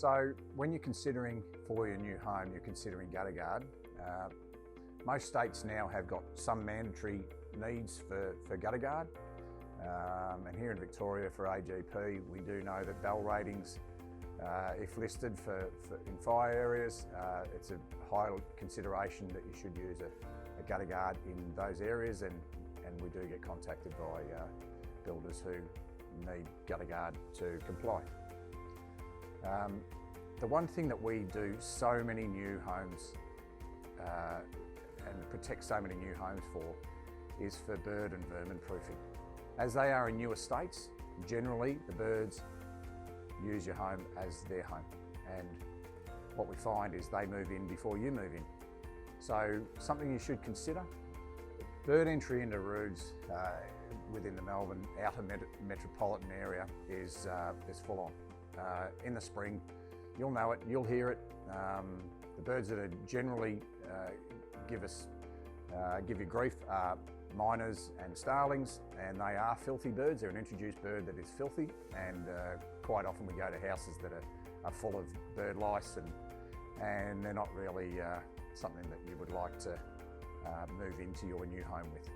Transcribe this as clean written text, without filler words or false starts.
So when you're considering for your new home, you're considering gutter guard. Most states now have got some mandatory needs for gutter guard. And here in Victoria for AGP, we do know that bell ratings, if listed in fire areas, it's a high consideration that you should use a gutter guard in those areas, and we do get contacted by builders who need gutter guard to comply. The one thing that we do so many new homes and protect so many new homes for is for bird and vermin proofing. As they are in new estates, generally the birds use your home as their home, and what we find is they move in before you move in. So something you should consider: bird entry into roods within the Melbourne outer metropolitan area is full on. In the spring, you'll know it, you'll hear it. The birds that are generally give you grief are miners and starlings, and they are filthy birds. They're an introduced bird that is filthy, and quite often we go to houses that are full of bird lice, and they're not really something that you would like to move into your new home with.